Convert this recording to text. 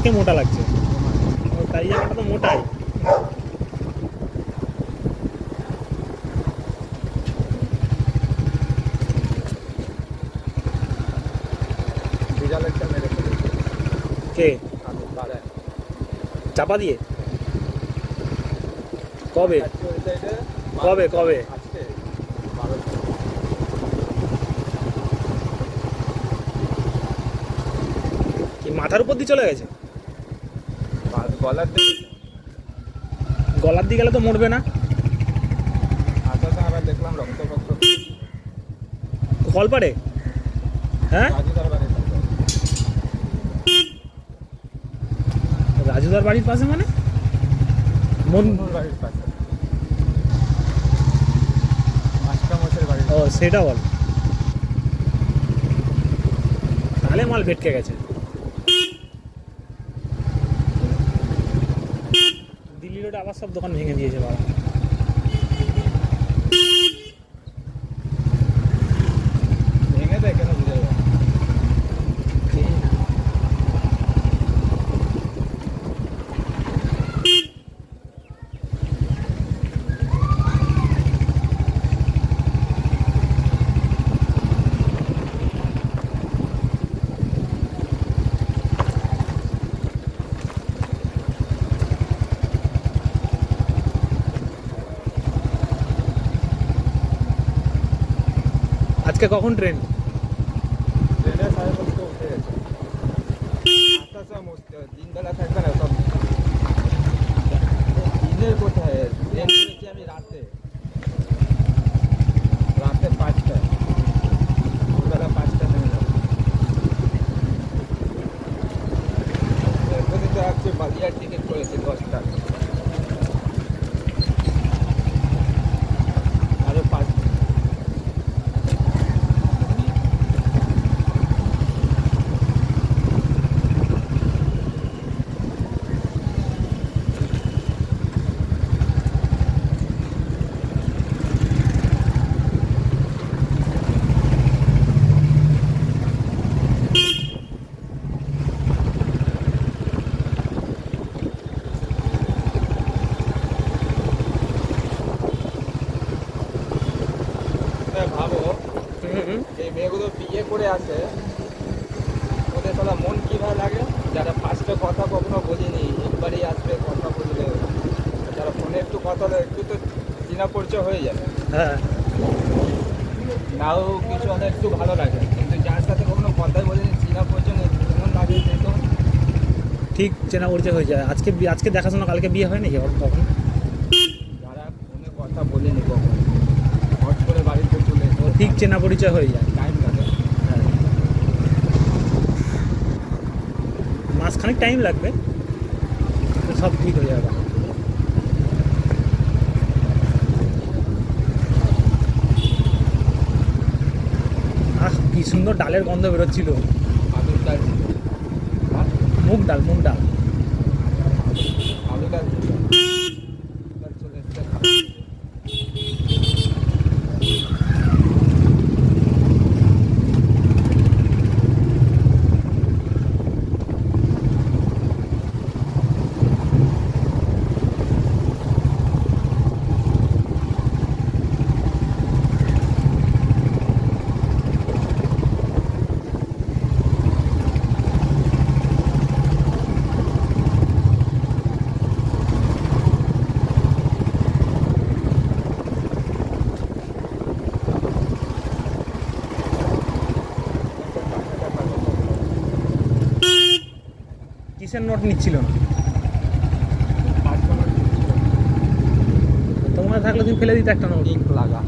দেখে মোটা লাগছে, তাই জায়গাটা তো মোটাই। কে চাপা দিয়ে? কবে কবে কবে? কি মাথার উপর দিয়ে চলে গেছে? গলার দিয়ে গেলে তো মরবে না। দেখলাম রক্ত রক্ত কলপাড়ে। হ্যাঁ, রাজুদার বাড়ির পাশে মানে মন্নুর বাড়ির পাশে, ও সেটা বল। তাহলে মাল ভেটকে গেছে। দিল্লি রোডে আবার সব দোকান ভেঙে দিয়েছে বাবা। ভেঙে দেয় কেন বুঝে যাবে। আজকে কখন ট্রেন? ট্রেনে 5:30 উঠে গেছে। দিনবেলা থাকবে না সব। দিনের কোথায় ট্রেন করেছি আমি রাতে 5টায়, ভোরবেলা 5টায় নেমে যাবো। এখনই তো আজকে বালিয়ার টিকিট করেছি 10টা, আরো 5। ভাবো এই মেয়েগুলো বিয়ে করে আসে, ওদের সালা মন কিভাবে লাগে? যারা ফার্স্টে কথা কখনো বলিনি, একবারই আসবে কথা বললে, যারা ফোনে একটু কথা বলে একটু তো চেনা পরিচয় হয়ে যাবে, হ্যাঁ, নাও কিছু হলে একটু ভালো লাগে। কিন্তু যার সাথে কখনো কথাই বলিনি, চেনা পরিচয় নেই, কেমন লাগে দেখো। ঠিক চেনা পরিচয় হয়ে যায়। আজকে দেখাশোনা, কালকে বিয়ে হয় নাকি কখন? যারা ফোনে কথা বলিনি কখনো, হট করে বাড়িতে চলে ঠিক চেনা পরিচয় হয়ে যায়। টাইম লাগে। মাসখানেক টাইম লাগবে, সব ঠিক হয়ে যাবে। আহ, কি সুন্দর ডালের গন্ধ বেরোচ্ছিল। আলুর ডাল, মুগ ডাল, মুগ ডাল। আলুর ডাল চলে এসছে। কিসের নোট নিচ্ছিল না? তোমার থাকলে তুমি ফেলে দিতে একটা নোট। লাগা